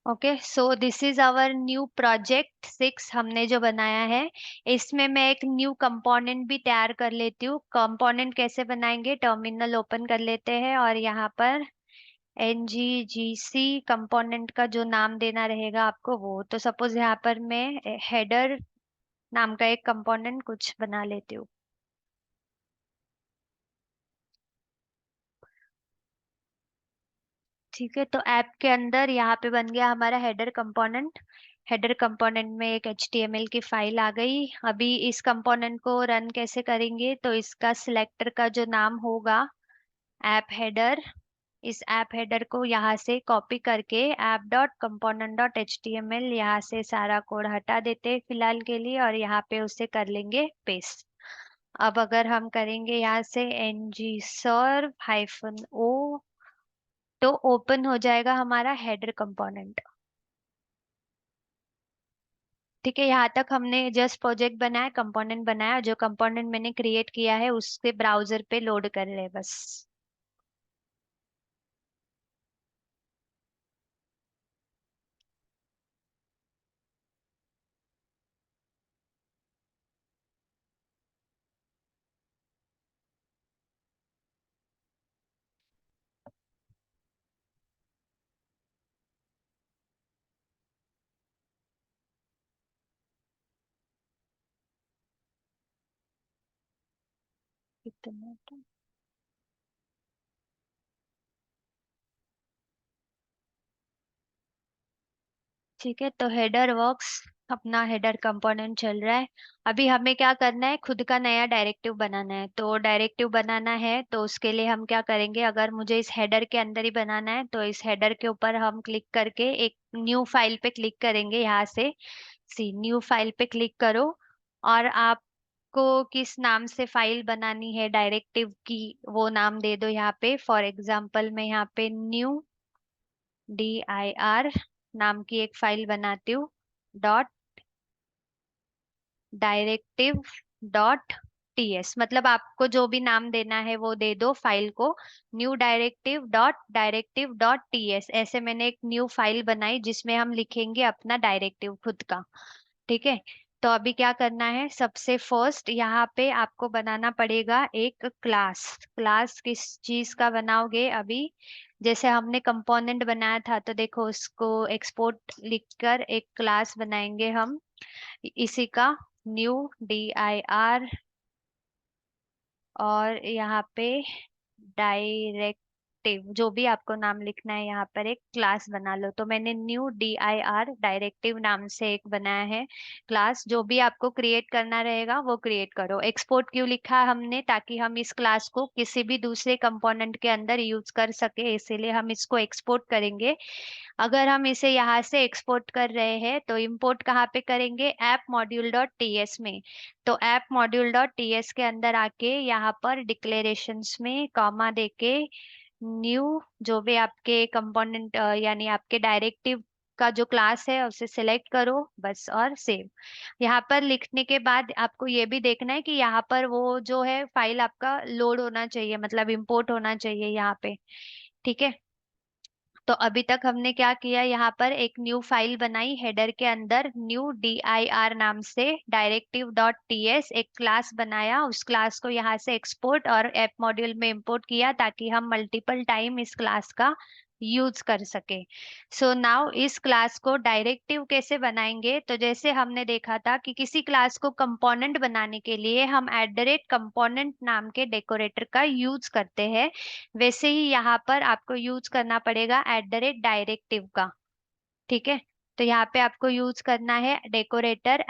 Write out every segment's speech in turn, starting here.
Okay, so this is our new project 6 हमने जो बनाया है। इसमें मैं एक न्यू कंपोनेंट भी तैयार कर लेती हूँ। कंपोनेंट कैसे बनाएंगे, टर्मिनल ओपन कर लेते हैं और यहाँ पर nggc कंपोनेंट का जो नाम देना रहेगा आपको वो, तो सपोज यहाँ पर मैं हेडर नाम का एक कंपोनेंट कुछ बना लेती हूँ। ठीक है, तो ऐप के अंदर यहाँ पे बन गया हमारा हेडर कंपोनेंट। हेडर कंपोनेंट में एक HTML की फाइल आ गई। अभी इस कंपोनेंट को रन कैसे करेंगे, तो इसका सिलेक्टर का जो नाम होगा ऐप हेडर, इस ऐप हेडर को यहाँ से कॉपी करके app dot component dot H T M L यहाँ से सारा कोड हटा देते हैं फिलहाल के लिए, और यहाँ पे उसे कर लेंगे पेस्ट। अब अगर हम करेंगे यहाँ से ng serve -o, तो ओपन हो जाएगा हमारा हेडर कंपोनेंट। ठीक है, यहाँ तक हमने जस्ट प्रोजेक्ट बनाया, कंपोनेंट बनाया। जो कंपोनेंट मैंने क्रिएट किया है उसके ब्राउजर पे लोड कर ले बस। इतना तो ठीक है, तो हेडर वर्क्स, अपना हेडर कंपोनेंट चल रहा है। अभी हमें क्या करना है, खुद का नया डायरेक्टिव बनाना है। तो डायरेक्टिव बनाना है तो उसके लिए हम क्या करेंगे, अगर मुझे इस हेडर के अंदर ही बनाना है तो इस हेडर के ऊपर हम क्लिक करके एक न्यू फाइल पे क्लिक करेंगे। यहाँ से सी न्यू फाइल पे क्लिक करो, और आपको किस नाम से फाइल बनानी है डायरेक्टिव की वो नाम दे दो। यहाँ पे फॉर एग्जांपल मैं यहाँ पे न्यू dir नाम की एक फाइल बनाती हूँ। डॉट डायरेक्टिव डॉट टीएस, मतलब आपको जो भी नाम देना है वो दे दो फाइल को। न्यू डायरेक्टिव डॉट टीएस, ऐसे मैंने एक न्यू फाइल बनाई जिसमें हम लिखेंगे अपना डायरेक्टिव खुद का। ठीक है, तो अभी क्या करना है, सबसे फर्स्ट यहाँ पे आपको बनाना पड़ेगा एक क्लास। क्लास किस चीज का बनाओगे, अभी जैसे हमने कंपोनेंट बनाया था तो देखो उसको एक्सपोर्ट लिखकर एक क्लास बनाएंगे हम इसी का, न्यू dir, और यहाँ पे डायरेक्टिव, जो भी आपको नाम लिखना है यहाँ पर एक क्लास बना लो। तो मैंने न्यू dir डायरेक्टिव नाम से एक बनाया है क्लास। जो भी आपको क्रिएट करना रहेगा वो क्रिएट करो। एक्सपोर्ट क्यों लिखा है हमने, ताकि हम इस क्लास को किसी भी दूसरे कंपोनेंट के अंदर यूज कर सके, इसीलिए हम इसको एक्सपोर्ट करेंगे। अगर हम इसे यहाँ से एक्सपोर्ट कर रहे हैं तो इंपोर्ट कहाँ पे करेंगे, ऐप मॉड्यूल डॉट टीएस में। तो ऐप मॉड्यूल डॉट टीएस के अंदर आके यहाँ पर डिक्लेरेशंस में कॉमा देके न्यू, जो भी आपके कंपोनेंट यानी आपके डायरेक्टिव का जो क्लास है उसे सिलेक्ट करो बस, और सेव। यहाँ पर लिखने के बाद आपको ये भी देखना है कि यहाँ पर वो जो है फाइल आपका लोड होना चाहिए, मतलब इंपोर्ट होना चाहिए यहाँ पे। ठीक है, तो अभी तक हमने क्या किया, यहाँ पर एक न्यू फाइल बनाई, हेडर के अंदर न्यू dir नाम से डायरेक्टिव डॉट टीएस एक क्लास बनाया, उस क्लास को यहाँ से एक्सपोर्ट और ऐप मॉड्यूल में इंपोर्ट किया ताकि हम मल्टीपल टाइम इस क्लास का यूज कर सके। सो नाउ इस क्लास को डायरेक्टिव कैसे बनाएंगे, तो जैसे हमने देखा था कि किसी क्लास को कंपोनेंट बनाने के लिए हम @कंपोनेंट नाम के डेकोरेटर का यूज करते हैं, वैसे ही यहाँ पर आपको यूज करना पड़ेगा @डायरेक्टिव का। ठीक है, तो यहाँ पे आपको यूज करना है डेकोरेटर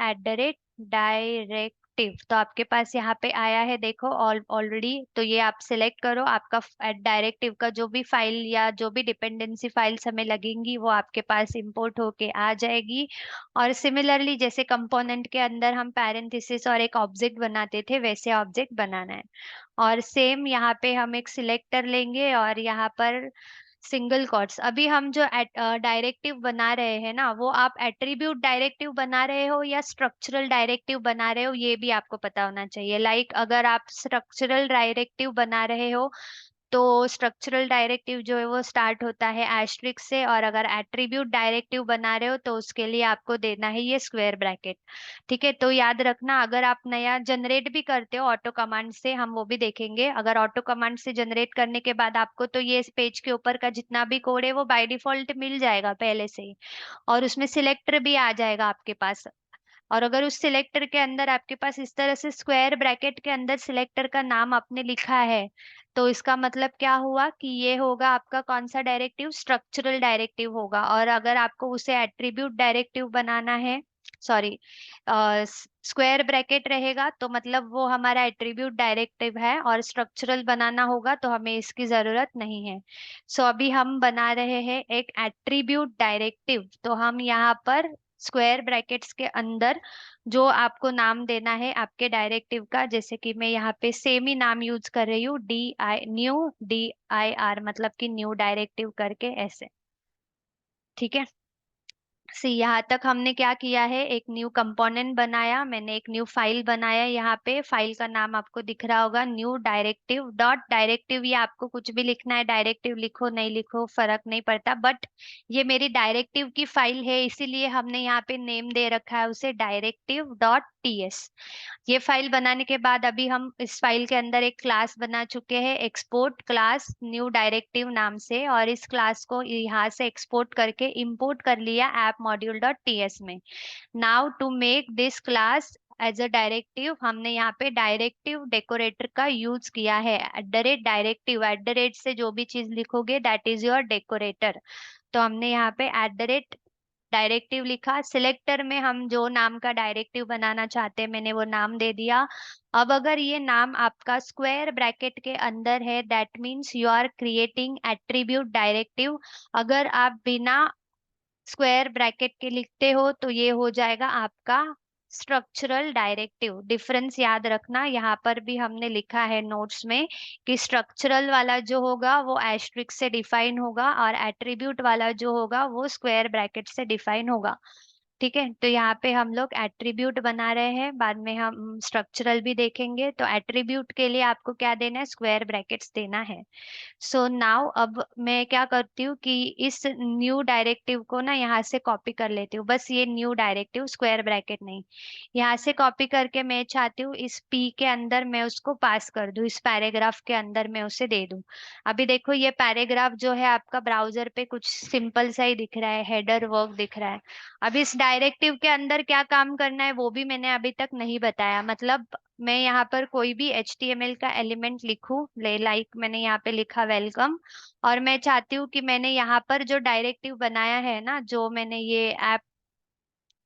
@डायरेक्टिव। तो आपके पास यहाँ पे आया है देखो ऑलरेडी, तो ये आप सिलेक्ट करो। आपका डायरेक्टिव का जो भी फाइल या जो भी डिपेंडेंसी फाइल्स हमें लगेंगी वो आपके पास इंपोर्ट होके आ जाएगी। और सिमिलरली जैसे कंपोनेंट के अंदर हम पैरेंथेसिस और एक ऑब्जेक्ट बनाते थे वैसे ऑब्जेक्ट बनाना है। और सेम यहाँ पे हम एक सिलेक्टर लेंगे और यहाँ पर सिंगल कोट्स। अभी हम जो डायरेक्टिव बना रहे हैं ना, वो आप एट्रीब्यूट डायरेक्टिव बना रहे हो या स्ट्रक्चरल डायरेक्टिव बना रहे हो, ये भी आपको पता होना चाहिए। लाइक अगर आप स्ट्रक्चरल डायरेक्टिव बना रहे हो तो स्ट्रक्चरल डायरेक्टिव जो है वो स्टार्ट होता है एस्ट्रिक्स से, और अगर एट्रीब्यूट डायरेक्टिव बना रहे हो तो उसके लिए आपको देना है ये स्क्वायर ब्रैकेट। ठीक है, तो याद रखना, अगर आप नया जनरेट भी करते हो ऑटो कमांड से, हम वो भी देखेंगे, अगर ऑटो कमांड से जनरेट करने के बाद आपको तो ये इस पेज के ऊपर का जितना भी कोड है वो बाय डिफॉल्ट मिल जाएगा पहले से ही, और उसमें सिलेक्टर भी आ जाएगा आपके पास। और अगर उस सिलेक्टर के अंदर आपके पास इस तरह से स्क्वायर ब्रैकेट के अंदर सिलेक्टर का नाम आपने लिखा है, तो इसका मतलब क्या हुआ कि ये होगा आपका कौन सा डायरेक्टिव, स्ट्रक्चरल डायरेक्टिव होगा। और अगर आपको उसे एट्रीब्यूट डायरेक्टिव बनाना है, सॉरी, स्क्वायर ब्रैकेट रहेगा तो मतलब वो हमारा एट्रीब्यूट डायरेक्टिव है, और स्ट्रक्चरल बनाना होगा तो हमें इसकी जरूरत नहीं है। सो अभी हम बना रहे हैं एक एट्रीब्यूट डायरेक्टिव, तो हम यहाँ पर स्क्वायर ब्रैकेट्स के अंदर जो आपको नाम देना है आपके डायरेक्टिव का, जैसे कि मैं यहाँ पे सेम ही नाम यूज कर रही हूँ, डी आई, न्यू DIR, मतलब कि न्यू डायरेक्टिव करके ऐसे। ठीक है, सी यहाँ तक हमने क्या किया है, एक न्यू कंपोनेंट बनाया, मैंने एक न्यू फाइल बनाया, यहाँ पे फाइल का नाम आपको दिख रहा होगा न्यू डायरेक्टिव डॉट डायरेक्टिव। ये आपको कुछ भी लिखना है, डायरेक्टिव लिखो नहीं लिखो फर्क नहीं पड़ता, बट ये मेरी डायरेक्टिव की फाइल है इसीलिए हमने यहाँ पे नेम दे रखा है उसे directive.ts। ये फाइल बनाने के बाद अभी हम इस फाइल के अंदर एक क्लास बना चुके हैं, एक्सपोर्ट क्लास न्यू डायरेक्टिव नाम से, और इस क्लास को यहाँ से एक्सपोर्ट करके इंपोर्ट कर लिया ऐप मॉड्यूल डॉट टीएस में। Now to make this class as a directive, हमने यहाँ पे डायरेक्टिव डेकोरेटर का यूज किया है, डायरेक्टिव, से जो भी चीज लिखोगे दैट इज योर डेकोरेटर। तो हमने यहाँ पे डायरेक्टिव लिखा, सिलेक्टर में हम जो नाम का डायरेक्टिव बनाना चाहते हैं मैंने वो नाम दे दिया। अब अगर ये नाम आपका स्क्वायर ब्रैकेट के अंदर है that means you are creating attribute directive. अगर आप बिना स्क्वायर ब्रैकेट के लिखते हो तो ये हो जाएगा आपका स्ट्रक्चरल डायरेक्टिव। डिफरेंस याद रखना, यहाँ पर भी हमने लिखा है नोट्स में कि स्ट्रक्चरल वाला जो होगा वो एस्ट्रिक्स से डिफाइन होगा, और एट्रीब्यूट वाला जो होगा वो स्क्वायर ब्रैकेट से डिफाइन होगा। ठीक है, तो यहाँ पे हम लोग एट्रीब्यूट बना रहे हैं, बाद में हम स्ट्रक्चरल भी देखेंगे। तो एट्रीब्यूट के लिए आपको क्या देना है, स्क्वायर ब्रैकेट्स देना है। सो नाउ अब मैं क्या करती हूँ कि इस न्यू डायरेक्टिव को ना यहाँ से कॉपी कर लेती हूँ, बस ये न्यू डायरेक्टिव, स्क्वायर ब्रैकेट नहीं, यहाँ से कॉपी करके मैं चाहती हूँ इस पी के अंदर मैं उसको पास कर दूँ, इस पैराग्राफ के अंदर मैं उसे दे दूँ। अभी देखो ये पैराग्राफ जो है आपका ब्राउजर पे कुछ सिंपल सा ही दिख रहा है, हेडर वर्क दिख रहा है। अब इस डायरेक्टिव के अंदर क्या काम करना है वो भी मैंने अभी तक नहीं बताया, मतलब मैं यहाँ पर कोई भी HTML का एलिमेंट लिखूं, लाइक मैंने यहाँ पे लिखा वेलकम, और मैं चाहती हूँ कि मैंने यहाँ पर जो डायरेक्टिव बनाया है ना, जो मैंने ये ऐप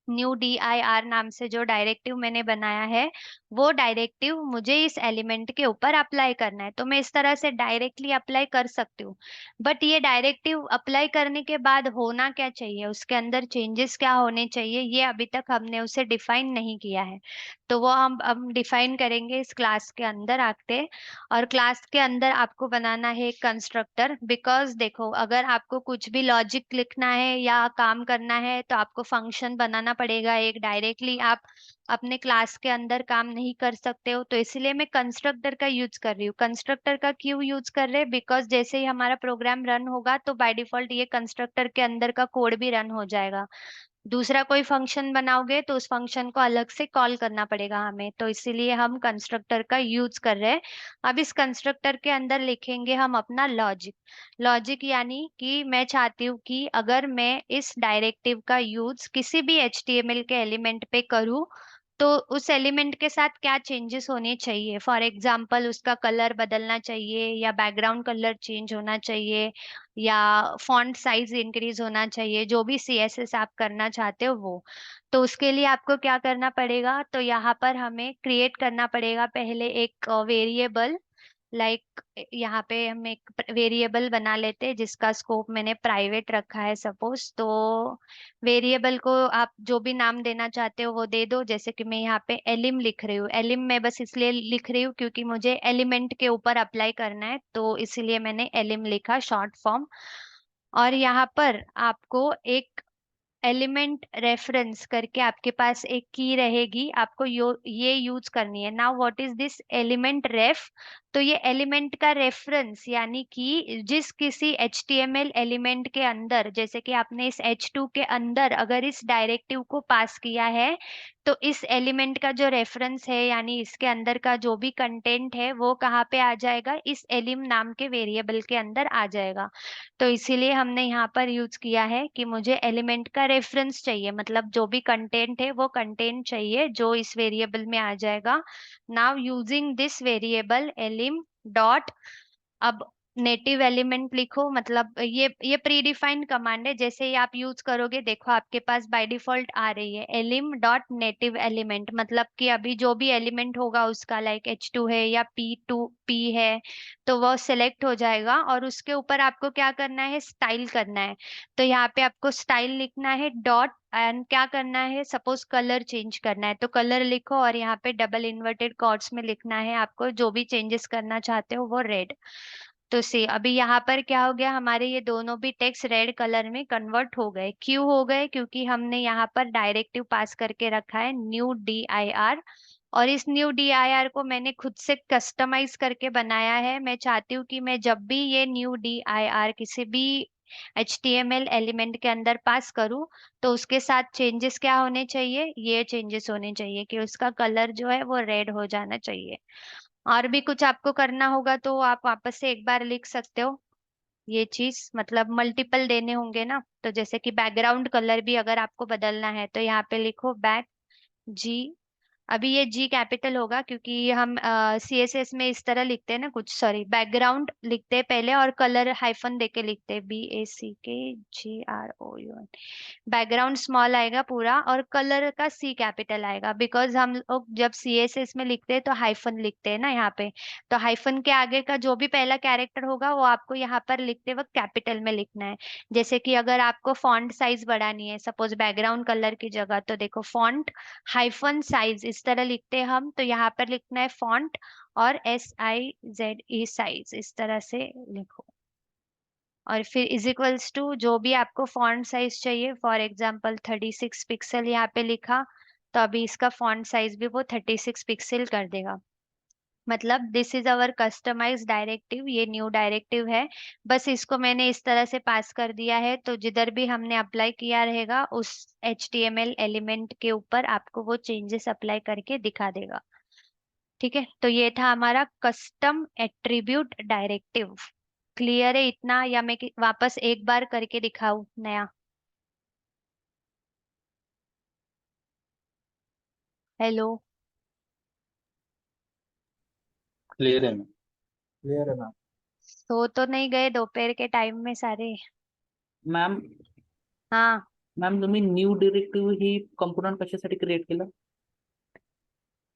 न्यू DIR नाम से जो डायरेक्टिव मैंने बनाया है, वो डायरेक्टिव मुझे इस एलिमेंट के ऊपर अप्लाई करना है। तो मैं इस तरह से डायरेक्टली अप्लाई कर सकती हूँ, बट ये डायरेक्टिव अप्लाई करने के बाद होना क्या चाहिए, उसके अंदर चेंजेस क्या होने चाहिए, ये अभी तक हमने उसे डिफाइन नहीं किया है। तो वो हम डिफाइन करेंगे इस क्लास के अंदर आके। और क्लास के अंदर आपको बनाना है एक कंस्ट्रक्टर, बिकॉज देखो अगर आपको कुछ भी लॉजिक लिखना है या काम करना है तो आपको फंक्शन बनाना पड़ेगा एक, डायरेक्टली आप अपने क्लास के अंदर काम नहीं कर सकते हो, तो इसलिए मैं कंस्ट्रक्टर का यूज कर रही हूँ। कंस्ट्रक्टर का क्यों यूज कर रहे हैं, बिकॉज जैसे ही हमारा प्रोग्राम रन होगा तो बाय डिफॉल्ट ये कंस्ट्रक्टर के अंदर का कोड भी रन हो जाएगा। दूसरा कोई फंक्शन बनाओगे तो उस फंक्शन को अलग से कॉल करना पड़ेगा हमें, तो इसीलिए हम कंस्ट्रक्टर का यूज कर रहे हैं। अब इस कंस्ट्रक्टर के अंदर लिखेंगे हम अपना लॉजिक। लॉजिक यानी कि मैं चाहती हूँ कि अगर मैं इस डायरेक्टिव का यूज किसी भी HTML के एलिमेंट पे करूँ तो उस एलिमेंट के साथ क्या चेंजेस होने चाहिए। फॉर एग्जाम्पल उसका कलर बदलना चाहिए, या बैकग्राउंड कलर चेंज होना चाहिए, या फॉन्ट साइज इंक्रीज होना चाहिए, जो भी CSS आप करना चाहते हो वो। तो उसके लिए आपको क्या करना पड़ेगा, तो यहाँ पर हमें क्रिएट करना पड़ेगा पहले एक वेरिएबल, लाइक यहाँ पे हम एक वेरिएबल बना लेते हैं जिसका स्कोप मैंने प्राइवेट रखा है सपोज। तो वेरिएबल को आप जो भी नाम देना चाहते हो वो दे दो, जैसे कि मैं यहाँ पे एलिम लिख रही हूँ, एलिम मैं बस इसलिए लिख रही हूँ क्योंकि मुझे एलिमेंट के ऊपर अप्लाई करना है, तो इसलिए मैंने एलिम लिखा शॉर्ट फॉर्म। और यहाँ पर आपको एक एलिमेंट रेफरेंस करके आपके पास एक की रहेगी, आपको ये यूज करनी है। Now what is this element ref, तो ये एलिमेंट का रेफरेंस, यानी कि जिस किसी HTML एलिमेंट के अंदर, जैसे कि आपने इस H2 के अंदर अगर इस डायरेक्टिव को पास किया है, तो इस एलिमेंट का जो रेफरेंस है, यानी इसके अंदर का जो भी कंटेंट है, वो कहाँ पे आ जाएगा, इस एलिम नाम के वेरिएबल के अंदर आ जाएगा। तो इसीलिए हमने यहाँ पर यूज किया है कि मुझे एलिमेंट का रेफरेंस चाहिए, मतलब जो भी कंटेंट है वो कंटेंट चाहिए जो इस वेरिएबल में आ जाएगा। Now using this variable elim dot, अब नेटिव एलिमेंट लिखो, मतलब ये प्री डिफाइंड कमांड है, जैसे ही आप यूज करोगे देखो आपके पास बाय डिफॉल्ट आ रही है elim डॉट नेटिव एलिमेंट, मतलब कि अभी जो भी एलिमेंट होगा उसका, लाइक H2 है या P है, तो वो सिलेक्ट हो जाएगा और उसके ऊपर आपको क्या करना है, स्टाइल करना है। तो यहाँ पे आपको स्टाइल लिखना है डॉट, एंड क्या करना है, सपोज कलर चेंज करना है तो कलर लिखो, और यहाँ पे डबल इन्वर्टेड कॉर्ड्स में लिखना है आपको जो भी चेंजेस करना चाहते हो वो रेड। तो सी अभी यहाँ पर क्या हो गया, हमारे ये दोनों भी टेक्स्ट रेड कलर में कन्वर्ट हो गए। क्यों हो गए, क्योंकि हमने यहाँ पर डायरेक्टिव पास करके रखा है न्यू dir, और इस न्यू dir को मैंने खुद से कस्टमाइज करके बनाया है। मैं चाहती हूँ कि मैं जब भी ये न्यू dir किसी भी HTML एलिमेंट के अंदर पास करूँ, तो उसके साथ चेंजेस क्या होने चाहिए, ये चेंजेस होने चाहिए कि उसका कलर जो है वो रेड हो जाना चाहिए। और भी कुछ आपको करना होगा तो आप वापस से एक बार लिख सकते हो ये चीज, मतलब मल्टीपल देने होंगे ना, तो जैसे कि बैकग्राउंड कलर भी अगर आपको बदलना है तो यहाँ पे लिखो बैक जी। अभी ये जी कैपिटल होगा क्योंकि हम CSS में इस तरह लिखते हैं ना कुछ, सॉरी, बैकग्राउंड लिखते हैं पहले और कलर हाइफन देके लिखते हैं, BACKGROUN। बैकग्राउंड स्मॉल आएगा पूरा और कलर का C कैपिटल आएगा, बिकॉज हम लोग जब CSS में लिखते हैं तो हाइफन लिखते हैं ना यहाँ पे, तो हाइफन के आगे का जो भी पहला कैरेक्टर होगा वो आपको यहाँ पर लिखते वक्त कैपिटल में लिखना है। जैसे कि अगर आपको फॉन्ट साइज बढ़ानी है सपोज बैकग्राउंड कलर की जगह, तो देखो फॉन्ट हाइफन साइज इस तरह लिखते हैं हम, तो यहाँ पर लिखना है फॉन्ट और SIZE साइज, इस तरह से लिखो। और फिर इज इक्वल्स टू जो भी आपको फॉन्ट साइज चाहिए, फॉर एग्जाम्पल 36 पिक्सल यहाँ पे लिखा, तो अभी इसका फॉन्ट साइज भी वो 36 पिक्सल कर देगा। मतलब this is our customise directive, ये न्यू डायरेक्टिव है। बस इसको मैंने इस तरह से पास कर दिया है, तो जिधर भी हमने अप्लाई किया रहेगा उस HTML एलिमेंट के ऊपर आपको वो चेंजेस अप्लाई करके दिखा देगा। ठीक है, तो ये था हमारा कस्टम एट्रीब्यूट डायरेक्टिव। क्लियर है इतना, या मैं वापस एक बार करके दिखाऊं नया? हेलो? क्लियर है मैम। क्लियर है मैम। सो तो नहीं गए दोपहर के टाइम में सारे? मॅम हाँ, मॅम तुम्ही न्यू डिरेक्टिव्ह ही कंपोनंट कशासाठी क्रिएट केलं?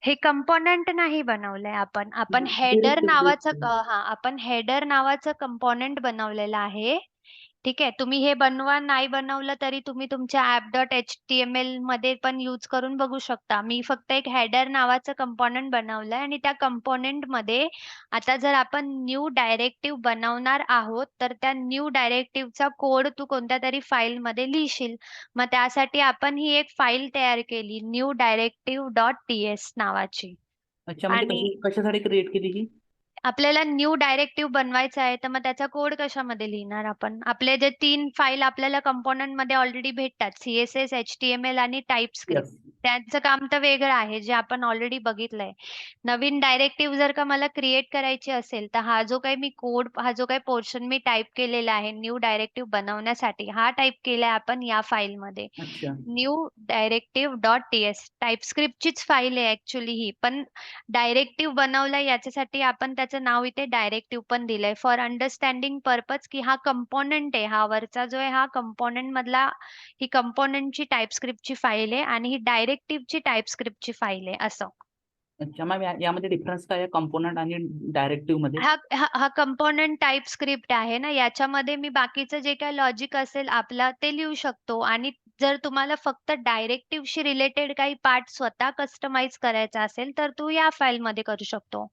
हे कंपोनेंट नाही बनवलंय आपण, आपण हेडर डिरेक्टिव्ह नावाचं डिरेक्टिव्ह हा, आपण हेडर नावाचं कंपोनेंट बनवलेलं आहे। ठीक आहे, तुम्ही हे बनवा, नाही बनवलं तरी तुम्ही तुमच्या app.html मध्ये पण यूज करून बघू शकता। मी फक्त एक हेडर नावाचं कंपोनेंट बनवलंय आणि त्या कंपोनेंट मध्ये आता जर आपण न्यू डायरेक्टिव्ह बनवणार आहोत, तर त्या न्यू डायरेक्टिव्हचा कोड तू कोणत्या तरी फाईल मध्ये लिहिशील। मग त्यासाठी आपण ही एक फाईल तयार केली न्यू डायरेक्टिव्ह डॉट TS नावाची। अच्छा, म्हणजे आणि कशासाठी क्रिएट केली ही? आपल्याला न्यू डायरेक्टिव्ह बनवायचा आहे, तर मग त्याचा कोड कशामध्ये लिहिणार आपण? आपले जे 3 फाईल आपल्याला कंपोनंट मध्ये ऑलरेडी भेटतात, CSS, HTML आणि टाइपस्क्रिप्ट, यस. त्यांचं काम तर वेगळं आहे जे आपण ऑलरेडी बघितलंय। नवीन डायरेक्टिव्ह जर का मला क्रिएट करायची असेल, तर हा जो काही मी कोड, हा जो काही पोर्शन मी टाइप केलेला आहे न्यू डायरेक्टिव्ह बनवण्यासाठी, हा टाइप केलाय आपण या फाईलमध्ये, अच्छा. New directive dot TS। टाइपस्क्रिप्टचीच फाईल आहे ऍक्च्युली ही, पण डायरेक्टिव्ह बनवलंय याच्यासाठी आपण त्याचं नाव इथे डायरेक्टिव्ह पण दिलंय, फॉर अंडरस्टँडिंग पर्पज, की हा कंपोनेंट आहे, हा वरचा जो आहे हा कंपोनेंट मधला, ही कंपोनेंटची टाइपस्क्रिप्टची फाईल आहे आणि ही डायरेक्टिव्हची टाइपस्क्रिप्टची फाईल आहे असं। अच्छा मॅम, यामध्ये डिफरन्स काय आहे कंपोनंट आणि डायरेक्टिव्ह मध्ये? हा कंपोनेंट टाइप स्क्रिप्ट आहे ना, याच्यामध्ये मी बाकीचं जे काय लॉजिक असेल आपला ते लिहू शकतो, आणि जर तुम्हाला फक्त डायरेक्टिव्हशी रिलेटेड काही पार्ट स्वतः कस्टमाइज करायचा असेल तर तू या फाईल मध्ये करू शकतो।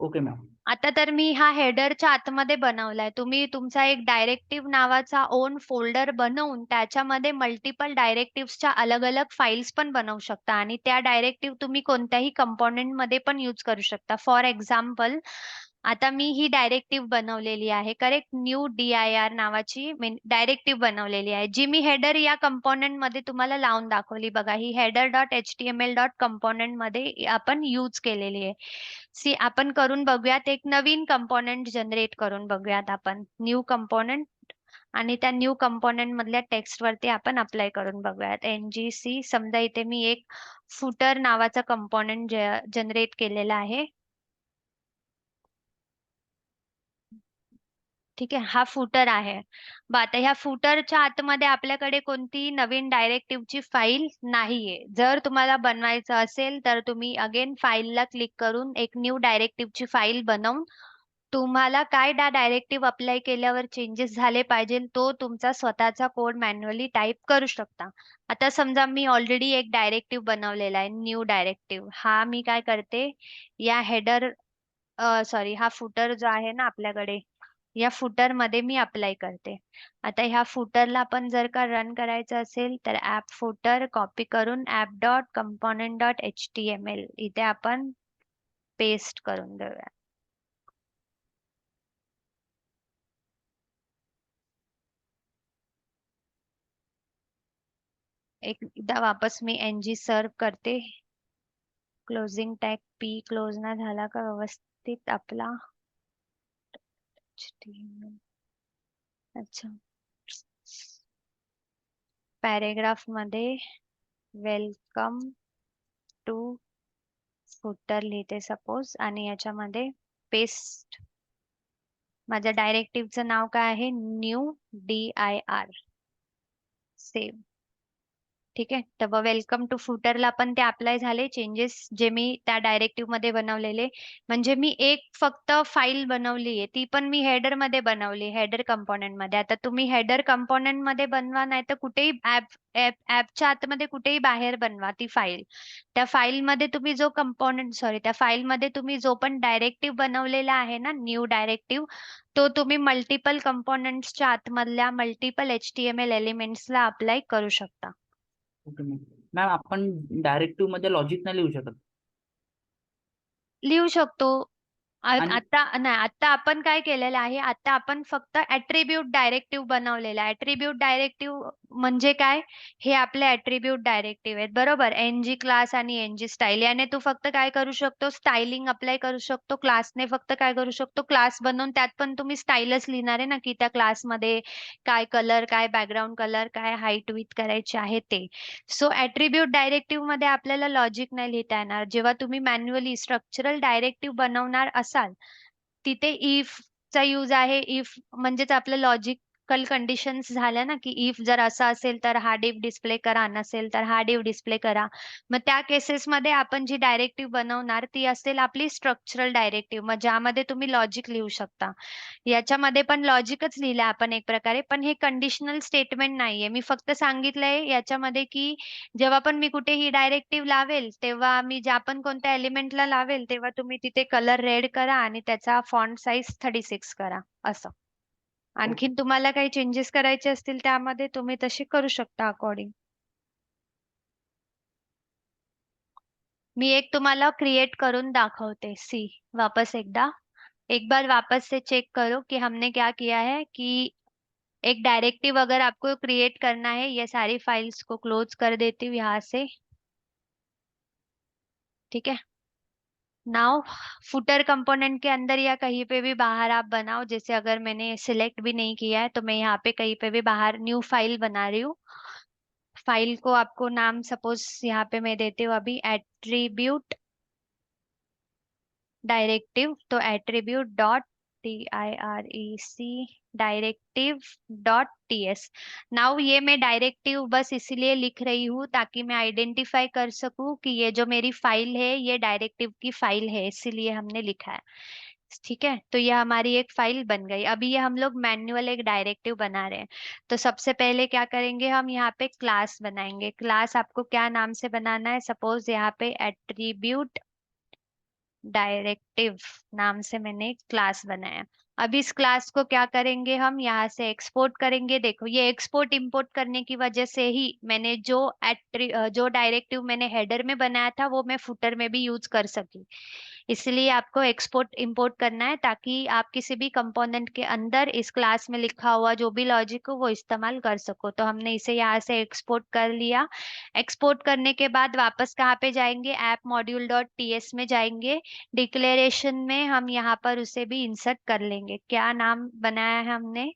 Okay ma'am. आता तर मी हा हेडरच्या आतमध्ये बनवलाय. तुम्ही तुमचा एक डायरेक्टिव्ह नावाचा ओन फोल्डर बनवून त्याच्यामध्ये मल्टिपल डायरेक्टिव्हच्या अलग अलग फाईल्स पण बनवू शकता आणि त्या डायरेक्टिव्ह तुम्ही कोणत्याही कंपोनेंट मध्ये पण यूज करू शकता. फॉर एक्झाम्पल, आता मी ही डायरेक्टिव्ह बनवलेली आहे, करेक्ट, न्यू dir नावाची डायरेक्टिव्ह बनवलेली आहे, जी मी हेडर या कंपोनेंट मध्ये तुम्हाला लावून दाखवली. बघा, ही header dot html dot component मध्ये आपण यूज केलेली आहे. सी, आपण करून बघूयात, एक नवीन कंपोनेंट जनरेट करून बघूयात आपण, न्यू कंपोनेंट, आणि त्या न्यू कंपोनेंट मधल्या टेक्स्ट वरती आपण अप्लाय करून बघूयात. ngc, समजा इथे मी एक फुटर नावाचा कंपोनेंट जनरेट केलेला आहे. ठीक आहे, हा फुटर आहे. आता ह्या फुटरच्या आतमध्ये आपल्याकडे कोणती नवीन डायरेक्टिव्हची फाईल नाहीये. जर तुम्हाला बनवायचं असेल तर तुम्ही अगेन फाईलला क्लिक करून एक न्यू डायरेक्टिव्हची फाईल बनवून तुम्हाला काय त्या डायरेक्टिव्ह अप्लाय केल्यावर चेंजेस झाले पाहिजे तो तुमचा स्वतःचा कोड मॅन्युअली टाईप करू शकता. आता समजा मी ऑलरेडी एक डायरेक्टिव्ह बनवलेला आहे, न्यू डायरेक्टिव्ह. हा मी काय करते, या हेडर, सॉरी, हा फुटर जो आहे ना आपल्याकडे, या फुटर मध्ये मी अप्लाय करते. आता ह्या फुटरला आपण जर का रन करायचं असेल तर ऍप फुटर कॉपी करून app dot component dot html इथे आपण पेस्ट करून देऊया. एकदा वापस मी ng सर्व करते. क्लोजिंग टॅग पी क्लोज ना झाला का व्यवस्थित आपला HTML. अच्छा, पॅरेग्राफ मध्ये वेलकम टू फुटर लिहिते सपोज, आणि याच्यामध्ये पेस्ट, माझ्या डायरेक्टिव्हचं नाव काय आहे, न्यू dir, सेव्ह. ठीक आहे, तर वेलकम टू फुटरला पण ते अप्लाय झाले चेंजेस जे मी त्या डायरेक्टिव्ह मध्ये बनवलेले. म्हणजे मी एक फक्त फाईल बनवली आहे, ती पण मी हेडर मध्ये बनवली, हेडर कंपोनेंट मध्ये. आता तुम्ही हेडर कंपोनेंट मध्ये बनवा, नाही तर कुठेही ऍपच्या आतमध्ये कुठेही बाहेर बनवा ती फाईल. त्या फाईल मध्ये तुम्ही जो कंपोनेंट, सॉरी, त्या फाईल मध्ये तुम्ही जो पण डायरेक्टिव्ह बनवलेला आहे ना, न्यू डायरेक्टिव्ह, तो तुम्ही मल्टिपल कंपोनेंट्सच्या आतमधल्या मल्टिपल HTML एलिमेंट्सला अप्लाय करू शकता. Okay ma'am. मॅम, आपण डायरेक्टिव्ह मध्ये लॉजिक नाही लिहू शकत? लिहू शकतो. आणि आता नाही, आता आपण काय केलेलं आहे, आता आपण फक्त ऍट्रिब्यूट डायरेक्टिव्ह बनवलेला आहे. ऍट्रिब्यूट डायरेक्टिव्ह म्हणजे काय, हे आपले ऍट्रिब्यूट डायरेक्टिव्ह आहेत, बरोबर. ng क्लास आणि ng स्टाईल, याने तू फक्त काय करू शकतो, स्टायलिंग अप्लाय करू शकतो. क्लासने फक्त काय करू शकतो, क्लास बनवून त्यात पण तुम्ही स्टाईलच लिहिणार आहे ना, की त्या क्लासमध्ये काय कलर, काय बॅकग्राऊंड कलर, काय हाईट विथ करायची आहे ते. सो ऍट्रिब्यूट डायरेक्टिव्ह मध्ये आपल्याला लॉजिक नाही लिहिता येणार. जेव्हा तुम्ही मॅन्युअली स्ट्रक्चरल डायरेक्टिव्ह बनवणार असाल, तिथे इफ चा यूज आहे. इफ म्हणजेच आपलं लॉजिकल कंडिशन्स झाल्या ना, की इफ जर असं असेल तर हा डिफ डिस्प्ले करा, नसेल तर हा डिफ डिस्प्ले करा. मग त्या केसेसमध्ये आपण जी डायरेक्टिव्ह बनवणार ती असेल आपली स्ट्रक्चरल डायरेक्टिव्ह, मग ज्यामध्ये तुम्ही लॉजिक लिहू शकता. याच्यामध्ये पण लॉजिकच लिहिलंय आपण एक प्रकारे, पण हे कंडिशनल स्टेटमेंट नाहीये. मी फक्त सांगितलंय याच्यामध्ये की जेव्हा पण मी कुठे ही डायरेक्टिव्ह लावेल, तेव्हा मी ज्या पण कोणत्या एलिमेंटला लावेल, तेव्हा तुम्ही तिथे कलर रेड करा आणि त्याचा फॉन्ट साईज 36 करा, असं. आणखीन तुम्हाला काही चेंजेस करायचे असतील त्यामध्ये तुम्ही तसे करू शकता अकॉर्डिंग. मी एक तुम्हाला क्रिएट करून दाखवते, सी, वापस एकदा, एक बार वापस से चेक करो कि हमने क्या किया है, कि एक डायरेक्टिव अगर आपको क्रिएट करना है, ये सारी फाइल्स को क्लोज कर देती हूँ यहाँ से। ठीक है, नाउ फुटर कंपोनेंट के अंदर या कहीं पे भी बाहर आप बनाओ, जैसे अगर मैंने सिलेक्ट भी नहीं किया है तो मैं यहाँ पे कहीं पे भी बाहर न्यू फाइल बना रही हूँ। फाइल को आपको नाम सपोज यहाँ पे मैं देती हूँ अभी एट्रीब्यूट डायरेक्टिव, तो attribute dot direc directive dot ts। Now ये मैं डायरेक्टिव बस इसीलिए लिख रही हूँ ताकि मैं आइडेंटिफाई कर सकूं कि ये जो मेरी फाइल है ये डायरेक्टिव की फाइल है, इसीलिए हमने लिखा है। ठीक है, तो ये हमारी एक फाइल बन गई। अभी ये हम लोग मैन्युअल एक डायरेक्टिव बना रहे हैं, तो सबसे पहले क्या करेंगे, हम यहाँ पे क्लास बनाएंगे। क्लास आपको क्या नाम से बनाना है, सपोज यहाँ पे एट्रीब्यूट डायरेक्टिव नाम से मैंने एक क्लास बनाया। अब इस क्लास को क्या करेंगे, हम यहाँ से एक्सपोर्ट करेंगे। देखो ये एक्सपोर्ट इंपोर्ट करने की वजह से ही मैंने जो डायरेक्टिव मैंने हेडर में बनाया था वो मैं फुटर में भी यूज कर सकी। इसलिए आपको एक्सपोर्ट इंपोर्ट करना है ताकि आप किसी भी कंपोनेंट के अंदर इस क्लास में लिखा हुआ जो भी लॉजिक हो वो इस्तेमाल कर सको। तो हमने इसे यहाँ से एक्सपोर्ट कर लिया। एक्सपोर्ट करने के बाद वापस कहाँ पे जाएंगे, ऐप मॉड्यूल डॉट टीएस में जाएंगे। डिक्लेरेशन में हम यहाँ पर उसे भी इंसर्ट कर लेंगे। क्या नाम बनाया है हमने,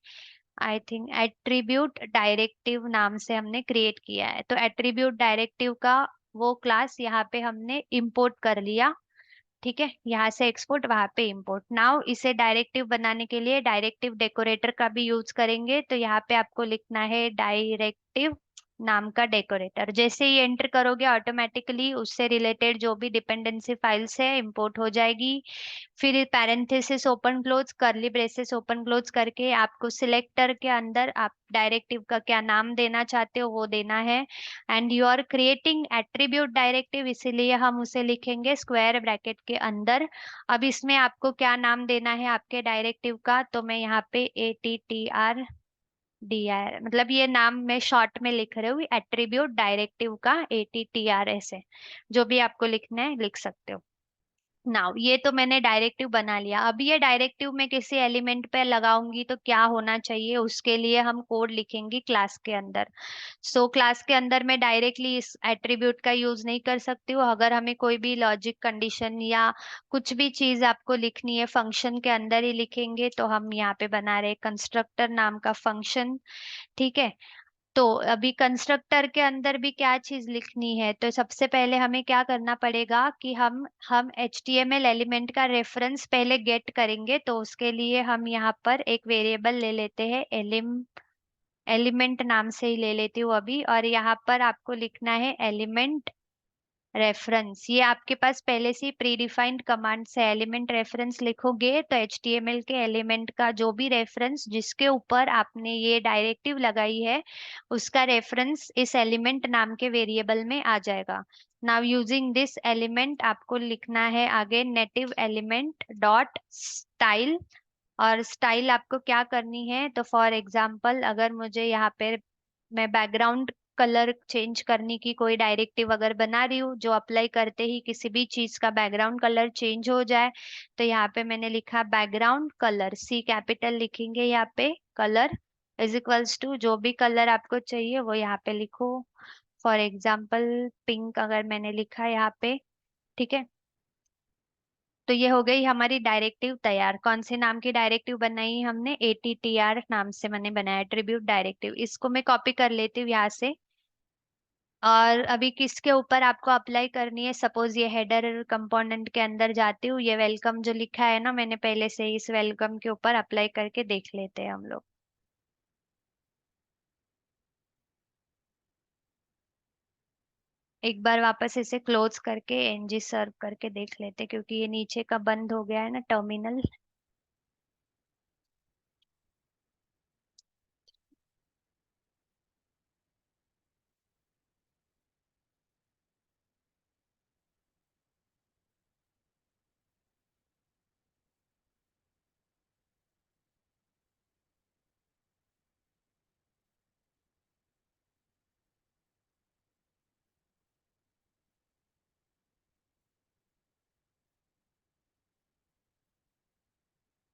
आई थिंक एट्रीब्यूट डायरेक्टिव नाम से हमने क्रिएट किया है। तो एट्रीब्यूट डायरेक्टिव का वो क्लास यहाँ पे हमने इंपोर्ट कर लिया। ठीक है, यहाँ से एक्सपोर्ट वहां पे इंपोर्ट। नाउ इसे डायरेक्टिव बनाने के लिए डायरेक्टिव डेकोरेटर का भी यूज करेंगे। तो यहाँ पे आपको लिखना है डायरेक्टिव नाम का डेकोरेटर। जैसे ही एंटर करोगे ऑटोमेटिकली उससे रिलेटेड जो भी डिपेंडेंसी फाइल्स है इंपोर्ट हो जाएगी। फिर पैरेंथेसिस ओपन क्लोज, करली ब्रेसेस ओपन क्लोज करके आपको सिलेक्टर के अंदर आप डायरेक्टिव का क्या नाम देना चाहते हो वो देना है। And you are creating attribute directive, इसीलिए हम उसे लिखेंगे स्क्वायर ब्रैकेट के अंदर। अब इसमें आपको क्या नाम देना है आपके डायरेक्टिव का, तो मैं यहाँ पे ATTR मतलब ये नाम मैं शॉर्ट में लिख रही हूँ, एट्रीब्यूट डायरेक्टिव का ATTR ऐसे जो भी आपको लिखना है लिख सकते हो। नाउ ये तो मैंने डायरेक्टिव बना लिया। अब ये डायरेक्टिव मैं किसी एलिमेंट पे लगाऊंगी तो क्या होना चाहिए, उसके लिए हम कोड लिखेंगे क्लास के अंदर। सो क्लास के अंदर मैं डायरेक्टली इस एट्रीब्यूट का यूज नहीं कर सकती हूँ। अगर हमें कोई भी लॉजिक कंडीशन या कुछ भी चीज आपको लिखनी है फंक्शन के अंदर ही लिखेंगे। तो हम यहाँ पे बना रहे कंस्ट्रक्टर नाम का फंक्शन। ठीक है, तो अभी कंस्ट्रक्टर के अंदर भी क्या चीज लिखनी है, तो सबसे पहले हमें क्या करना पड़ेगा कि हम HTML एलिमेंट का रेफरेंस पहले गेट करेंगे। तो उसके लिए हम यहाँ पर एक वेरिएबल ले लेते हैं, एलिमेंट नाम से ही ले लेती हूँ अभी। और यहाँ पर आपको लिखना है एलिमेंट रेफरेंस। ये आपके पास पहले से प्री डिफाइंड कमांड से एलिमेंट रेफरेंस लिखोगे तो HTML के एलिमेंट का जो भी रेफरेंस जिसके ऊपर आपने ये डायरेक्टिव लगाई है उसका रेफरेंस इस एलिमेंट नाम के वेरिएबल में आ जाएगा। नाउ यूजिंग दिस एलिमेंट आपको लिखना है आगे नेटिव एलिमेंट डॉट स्टाइल। और स्टाइल आपको क्या करनी है, तो फॉर एग्जांपल अगर मुझे यहाँ पे मैं बैकग्राउंड कलर चेंज करने की कोई डायरेक्टिव अगर बना रही हूँ जो अप्लाई करते ही किसी भी चीज का बैकग्राउंड कलर चेंज हो जाए, तो यहाँ पे मैंने लिखा बैकग्राउंड कलर, C कैपिटल लिखेंगे यहाँ पे, कलर इज इक्वल्स टू जो भी कलर आपको चाहिए वो यहाँ पे लिखो। फॉर एग्जाम्पल पिंक अगर मैंने लिखा यहाँ पे। ठीक है, तो ये हो गई हमारी डायरेक्टिव तैयार। कौन से नाम की डायरेक्टिव बनाई हमने, ATTR नाम से मैंने बनाया ट्रिब्यूट डायरेक्टिव। इसको मैं कॉपी कर लेती हूँ यहाँ से। और अभी किसके ऊपर आपको अप्लाई करनी है, सपोज ये हेडर कंपोनेंट के अंदर जाती हूँ, ये वेलकम जो लिखा है ना मैंने पहले से ही, इस वेलकम के ऊपर अप्लाई करके देख लेते हैं हम लोग। एक बार वापस इसे क्लोज करके NG सर्व करके देख लेते हैं, क्योंकि ये नीचे का बंद हो गया है ना टर्मिनल।